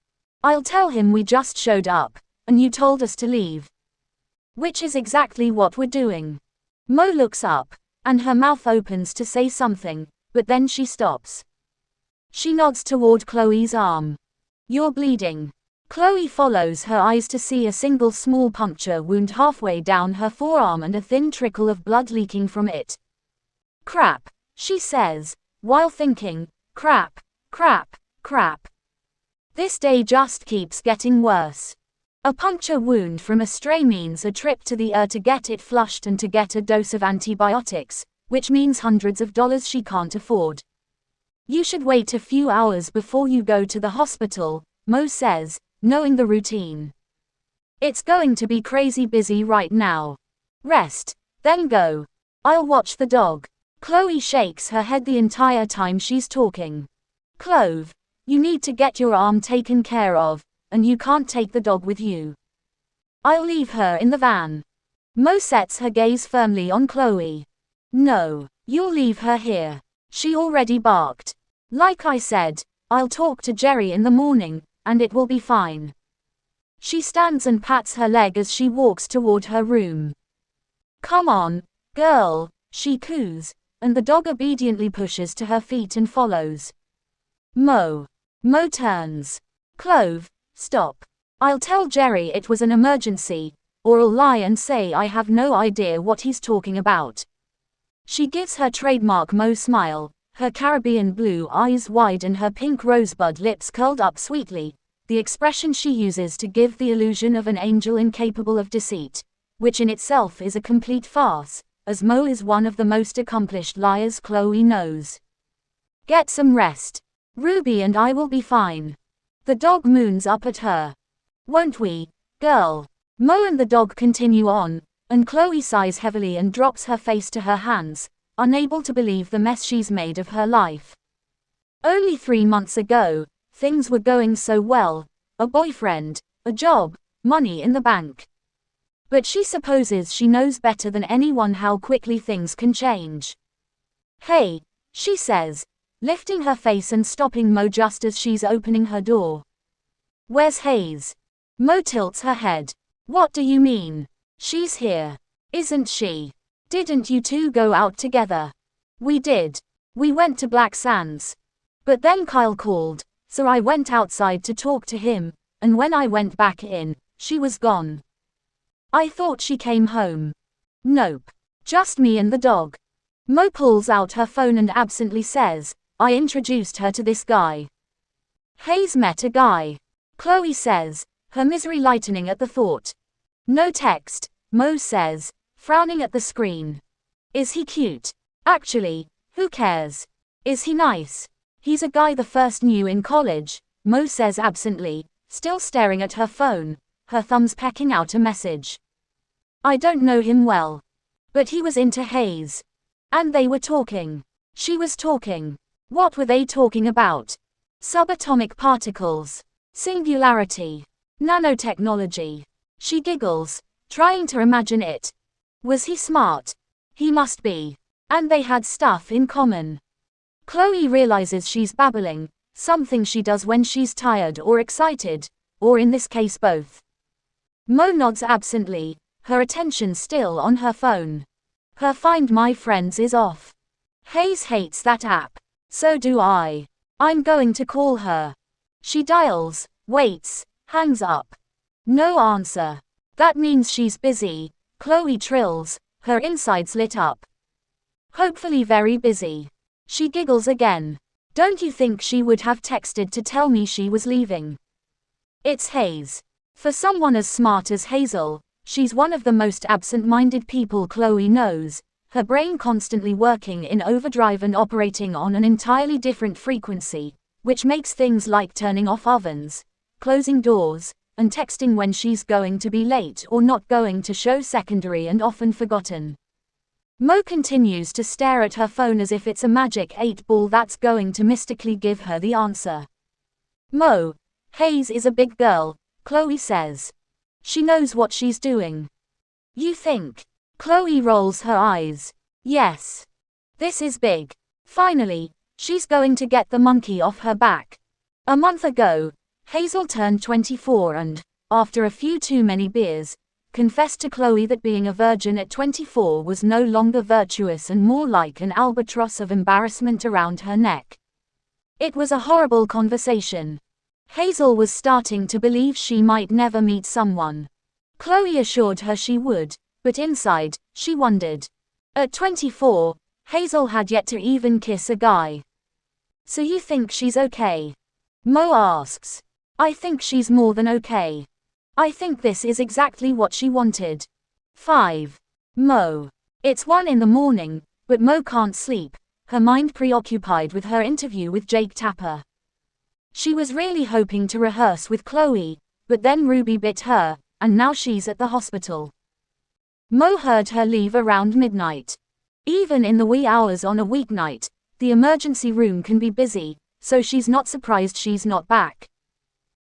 "I'll tell him we just showed up, and you told us to leave." Which is exactly what we're doing. Mo looks up, and her mouth opens to say something, but then she stops. She nods toward Chloe's arm. "You're bleeding." Chloe follows her eyes to see a single small puncture wound halfway down her forearm and a thin trickle of blood leaking from it. "Crap," she says, while thinking, crap, crap, crap. This day just keeps getting worse. A puncture wound from a stray means a trip to the ER to get it flushed and to get a dose of antibiotics, which means hundreds of dollars she can't afford. "You should wait a few hours before you go to the hospital," Mo says, knowing the routine. "It's going to be crazy busy right now. Rest, then go. I'll watch the dog." Chloe shakes her head the entire time she's talking. "Clove, you need to get your arm taken care of, and you can't take the dog with you." "I'll leave her in the van." Mo sets her gaze firmly on Chloe. "No, you'll leave her here." She already barked. "Like I said, I'll talk to Jerry in the morning, and it will be fine." She stands and pats her leg as she walks toward her room. "Come on, girl," she coos, and the dog obediently pushes to her feet and follows. Mo turns. "Clove, stop. I'll tell Jerry it was an emergency, or I'll lie and say I have no idea what he's talking about." She gives her trademark Mo smile, her Caribbean blue eyes wide and her pink rosebud lips curled up sweetly, the expression she uses to give the illusion of an angel incapable of deceit, which in itself is a complete farce, as Mo is one of the most accomplished liars Chloe knows. "Get some rest. Ruby and I will be fine." The dog moons up at her. "Won't we, girl?" Mo and the dog continue on, and Chloe sighs heavily and drops her face to her hands, unable to believe the mess she's made of her life. Only 3 months ago, things were going so well, a boyfriend, a job, money in the bank. But she supposes she knows better than anyone how quickly things can change. "Hey," she says, lifting her face and stopping Mo just as she's opening her door. "Where's Hayes?" Mo tilts her head. "What do you mean?" "She's here. Isn't she? Didn't you two go out together?" "We did. We went to Black Sands. But then Kyle called, so I went outside to talk to him, and when I went back in, she was gone. I thought she came home." "Nope. Just me and the dog." Mo pulls out her phone and absently says, "I introduced her to this guy." "Hayes met a guy," Chloe says, her misery lightening at the thought. "No text," Mo says, frowning at the screen. "Is he cute? Actually, who cares? Is he nice?" "He's a guy the first knew in college," Mo says absently, still staring at her phone, her thumbs pecking out a message. "I don't know him well. But he was into Hayes. And they were talking. She was talking. What were they talking about? Subatomic particles. Singularity. Nanotechnology." She giggles, trying to imagine it. Was he smart? He must be. And they had stuff in common. Chloe realizes she's babbling, something she does when she's tired or excited, or in this case both. Mo nods absently, her attention still on her phone. Her Find My Friends is off. Hayes hates that app. So do I. I'm going to call her. She dials, waits, hangs up. No answer. That means she's busy, Chloe trills, her insides lit up. Hopefully very busy. She giggles again. Don't you think she would have texted to tell me she was leaving? It's Hayes. For someone as smart as Hazel, she's one of the most absent-minded people Chloe knows, her brain constantly working in overdrive and operating on an entirely different frequency, which makes things like turning off ovens, closing doors, and texting when she's going to be late or not going to show secondary and often forgotten. Mo continues to stare at her phone as if it's a magic 8-ball that's going to mystically give her the answer. Mo, Hayes is a big girl, Chloe says. She knows what she's doing. You think? Chloe rolls her eyes. Yes. This is big. Finally, she's going to get the monkey off her back. A month ago, Hazel turned 24 and, after a few too many beers, confessed to Chloe that being a virgin at 24 was no longer virtuous and more like an albatross of embarrassment around her neck. It was a horrible conversation. Hazel was starting to believe she might never meet someone. Chloe assured her she would, but inside, she wondered. At 24, Hazel had yet to even kiss a guy. So you think she's okay? Mo asks. I think she's more than okay. I think this is exactly what she wanted. 5. Mo. It's 1 in the morning, but Mo can't sleep, her mind preoccupied with her interview with Jake Tapper. She was really hoping to rehearse with Chloe, but then Ruby bit her, and now she's at the hospital. Mo heard her leave around midnight. Even in the wee hours on a weeknight, the emergency room can be busy, so she's not surprised she's not back.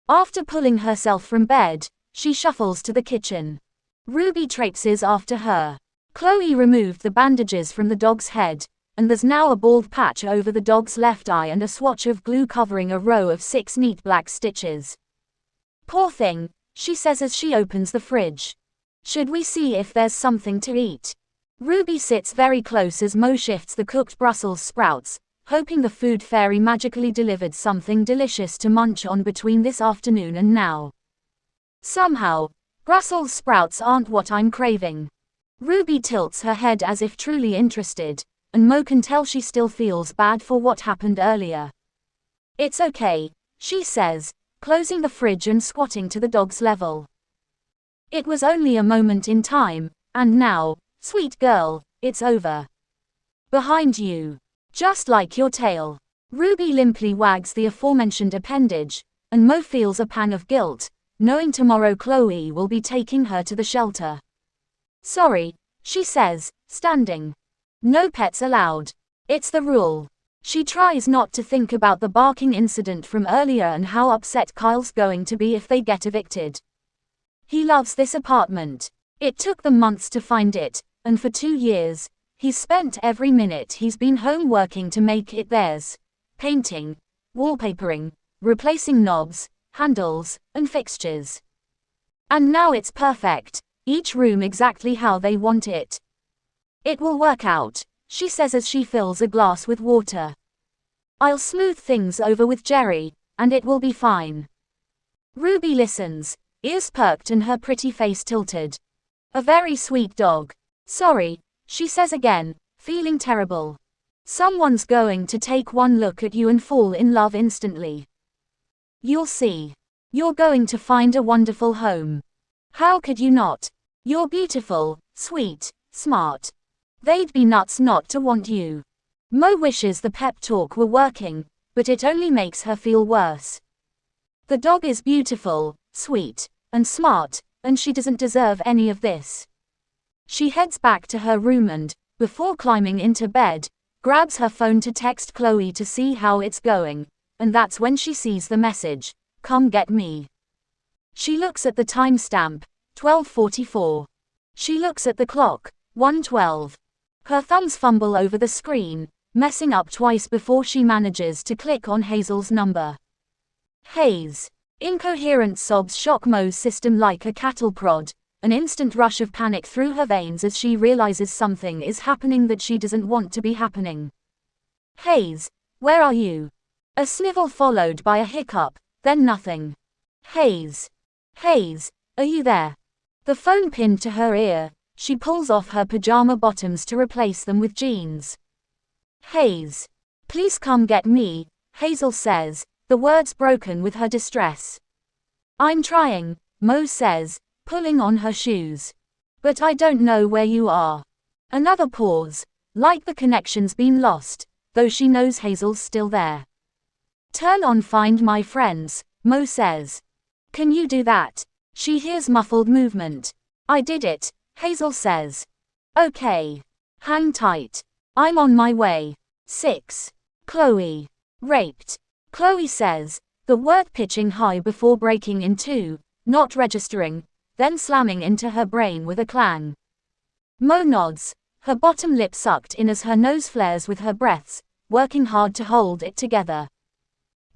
After pulling herself from bed, she shuffles to the kitchen. Ruby traipses after her. Chloe removed the bandages from the dog's head, and there's now a bald patch over the dog's left eye and a swatch of glue covering a row of 6 neat black stitches. Poor thing, she says as she opens the fridge. Should we see if there's something to eat? Ruby sits very close as Mo shifts the cooked Brussels sprouts, hoping the food fairy magically delivered something delicious to munch on between this afternoon and now. Somehow, Brussels sprouts aren't what I'm craving. Ruby tilts her head as if truly interested, and Mo can tell she still feels bad for what happened earlier. It's okay, she says, closing the fridge and squatting to the dog's level. It was only a moment in time, and now, sweet girl, it's over. Behind you. Just like your tail. Ruby limply wags the aforementioned appendage, and Mo feels a pang of guilt, knowing tomorrow Chloe will be taking her to the shelter. Sorry, she says, standing. No pets allowed. It's the rule. She tries not to think about the barking incident from earlier and how upset Kyle's going to be if they get evicted. He loves this apartment. It took them months to find it, and for 2 years, he's spent every minute he's been home working to make it theirs. Painting, wallpapering, replacing knobs, handles, and fixtures. And now it's perfect, each room exactly how they want it. It will work out, she says as she fills a glass with water. I'll smooth things over with Jerry, and it will be fine. Ruby listens, ears perked and her pretty face tilted. A very sweet dog. Sorry, she says again, feeling terrible. Someone's going to take one look at you and fall in love instantly. You'll see. You're going to find a wonderful home. How could you not? You're beautiful, sweet, smart. They'd be nuts not to want you. Mo wishes the pep talk were working, but it only makes her feel worse. The dog is beautiful, sweet, and smart, and she doesn't deserve any of this. She heads back to her room and, before climbing into bed, grabs her phone to text Chloe to see how it's going, and that's when she sees the message, "Come get me." She looks at the timestamp, 12:44. She looks at the clock, 1:12. Her thumbs fumble over the screen, messing up twice before she manages to click on Hazel's number. Hayes. Incoherent sobs shock Mo's system like a cattle prod, an instant rush of panic through her veins as she realizes something is happening that she doesn't want to be happening. Hayes, Where are you? A snivel followed by a hiccup, then nothing. Hayes. Hayes, are you there? The phone pinned to her ear, she pulls off her pajama bottoms to replace them with jeans. Hayes. Please come get me, Hazel says, the words broken with her distress. I'm trying, Mo says, pulling on her shoes. But I don't know where you are. Another pause, like the connection's been lost, though she knows Hazel's still there. Turn on Find My Friends, Mo says. Can you do that? She hears muffled movement. I did it, Hazel says. Okay. Hang tight. I'm on my way. 6. Chloe. Raped. Chloe says, the word pitching high before breaking in two, not registering, then slamming into her brain with a clang. Mo nods, her bottom lip sucked in as her nose flares with her breaths, working hard to hold it together.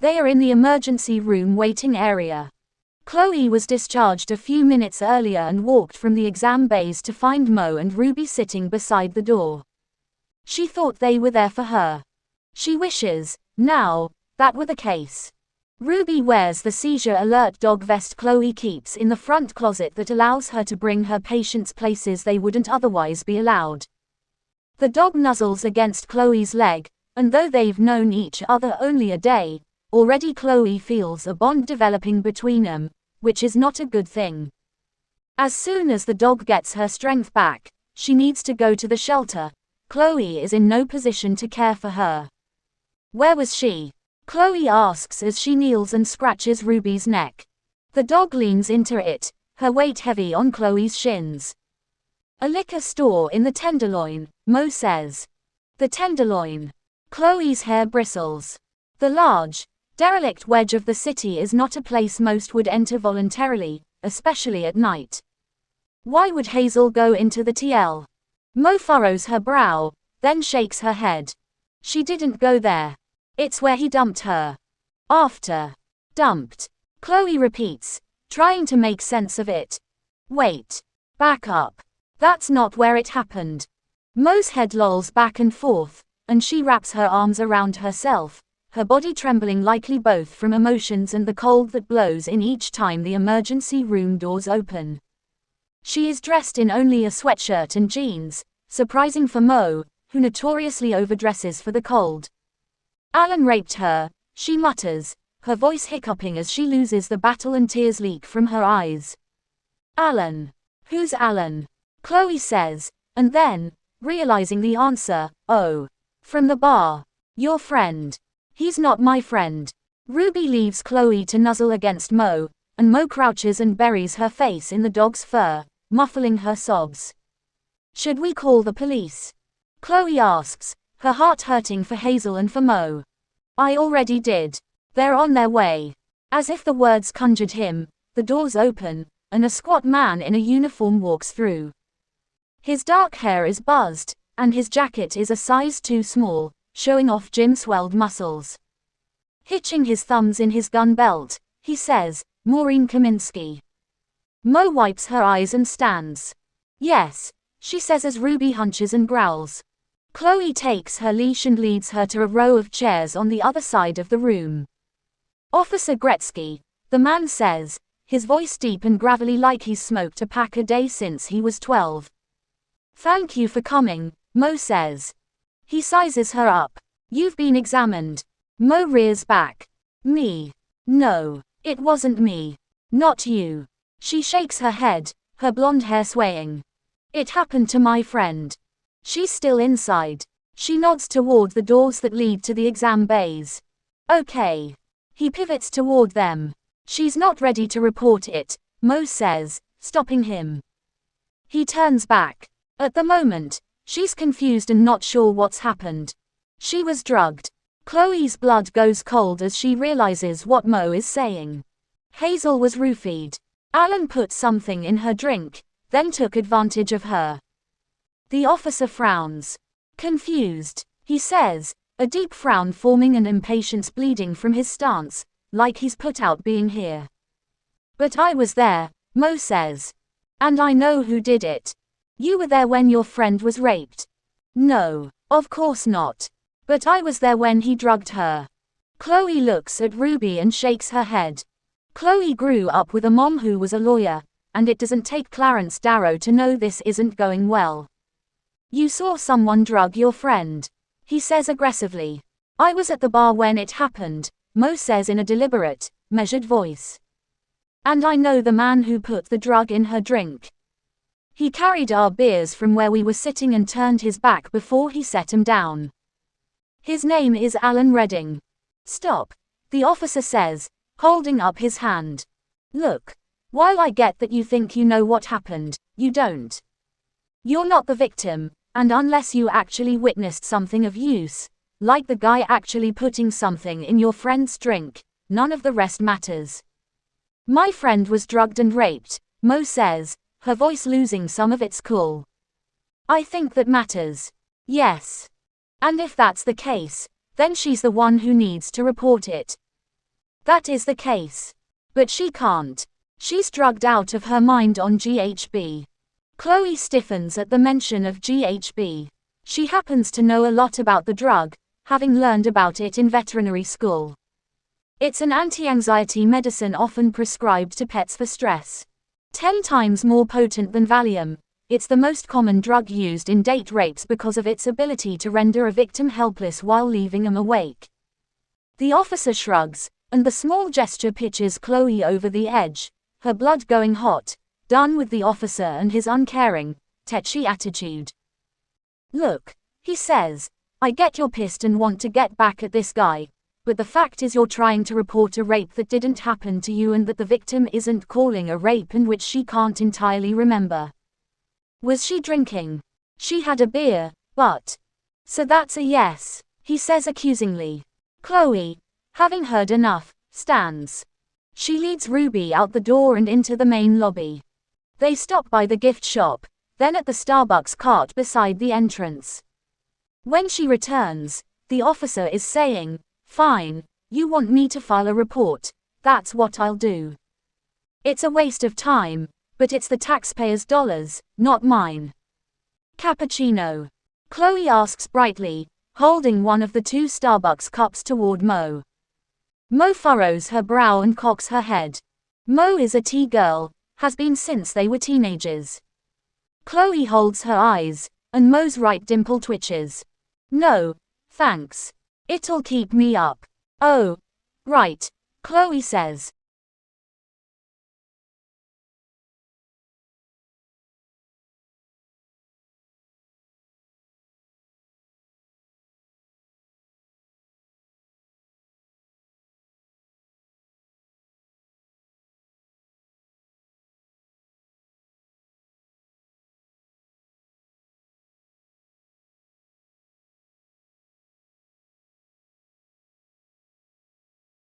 They are in the emergency room waiting area. Chloe was discharged a few minutes earlier and walked from the exam bays to find Mo and Ruby sitting beside the door. She thought they were there for her. She wishes, now, that were the case. Ruby wears the seizure alert dog vest Chloe keeps in the front closet that allows her to bring her patients places they wouldn't otherwise be allowed. The dog nuzzles against Chloe's leg, and though they've known each other only a day, already Chloe feels a bond developing between them, which is not a good thing. As soon as the dog gets her strength back, she needs to go to the shelter. Chloe is in no position to care for her. Where was she? Chloe asks as she kneels and scratches Ruby's neck. The dog leans into it, her weight heavy on Chloe's shins. A liquor store in the Tenderloin, Mo says. The Tenderloin. Chloe's hair bristles. The large, derelict wedge of the city is not a place most would enter voluntarily, especially at night. Why would Hazel go into the TL? Mo furrows her brow, then shakes her head. She didn't go there. It's where he dumped her. After. Dumped. Chloe repeats, trying to make sense of it. Wait. Back up. That's not where it happened. Mo's head lolls back and forth, and she wraps her arms around herself, her body trembling likely both from emotions and the cold that blows in each time the emergency room doors open. She is dressed in only a sweatshirt and jeans, surprising for Mo, who notoriously overdresses for the cold. Alan raped her, she mutters, her voice hiccuping as she loses the battle and tears leak from her eyes. Alan. Who's Alan? Chloe says, and then, realizing the answer, oh. From the bar. Your friend. He's not my friend. Ruby leaves Chloe to nuzzle against Mo, and Mo crouches and buries her face in the dog's fur, muffling her sobs. Should we call the police? Chloe asks, her heart hurting for Hazel and for Mo. I already did. They're on their way. As if the words conjured him, the doors open, and a squat man in a uniform walks through. His dark hair is buzzed, and his jacket is a size too small, showing off gym-swelled muscles. Hitching his thumbs in his gun belt, he says, Maureen Kaminsky. Mo wipes her eyes and stands. Yes, she says as Ruby hunches and growls. Chloe takes her leash and leads her to a row of chairs on the other side of the room. Officer Gretzky, the man says, his voice deep and gravelly like he's smoked a pack a day since he was 12. Thank you for coming, Mo says. He sizes her up. You've been examined. Mo rears back. Me. No, it wasn't me. Not you. She shakes her head, her blonde hair swaying. It happened to my friend. She's still inside. She nods toward the doors that lead to the exam bays. Okay. He pivots toward them. She's not ready to report it, Mo says, stopping him. He turns back. At the moment, she's confused and not sure what's happened. She was drugged. Chloe's blood goes cold as she realizes what Mo is saying. Hazel was roofied. Alan put something in her drink, then took advantage of her. The officer frowns. Confused, he says, a deep frown forming and impatience bleeding from his stance, like he's put out being here. But I was there, Mo says. And I know who did it. You were there when your friend was raped. No, of course not. But I was there when he drugged her. Chloe looks at Ruby and shakes her head. Chloe grew up with a mom who was a lawyer, and it doesn't take Clarence Darrow to know this isn't going well. You saw someone drug your friend, he says aggressively. I was at the bar when it happened, Mo says in a deliberate, measured voice. And I know the man who put the drug in her drink. He carried our beers from where we were sitting and turned his back before he set him down. His name is Alan Redding. Stop, the officer says, holding up his hand. Look, while I get that you think you know what happened, you don't. You're not the victim, and unless you actually witnessed something of use, like the guy actually putting something in your friend's drink, none of the rest matters. My friend was drugged and raped, Mo says, her voice losing some of its cool. I think that matters. Yes. And if that's the case, then she's the one who needs to report it. That is the case. But she can't. She's drugged out of her mind on GHB. Chloe stiffens at the mention of GHB. She happens to know a lot about the drug, having learned about it in veterinary school. It's an anti-anxiety medicine often prescribed to pets for stress. 10 times more potent than Valium, it's the most common drug used in date rapes because of its ability to render a victim helpless while leaving them awake. The officer shrugs, and the small gesture pitches Chloe over the edge, her blood going hot, done with the officer and his uncaring, tetchy attitude. Look, he says, I get you're pissed and want to get back at this guy, but the fact is you're trying to report a rape that didn't happen to you and that the victim isn't calling a rape and which she can't entirely remember. Was she drinking? She had a beer, but... So that's a yes, he says accusingly. Chloe, having heard enough, stands. She leads Ruby out the door and into the main lobby. They stop by the gift shop, then at the Starbucks cart beside the entrance. When she returns, the officer is saying, fine, you want me to file a report, that's what I'll do. It's a waste of time, but it's the taxpayers' dollars, not mine. Cappuccino? Chloe asks brightly, holding one of the 2 Starbucks cups toward Mo. Mo furrows her brow and cocks her head. Mo is a tea girl, has been since they were teenagers. Chloe holds her eyes, and Mo's right dimple twitches. No, thanks. It'll keep me up. Oh, right, Chloe says.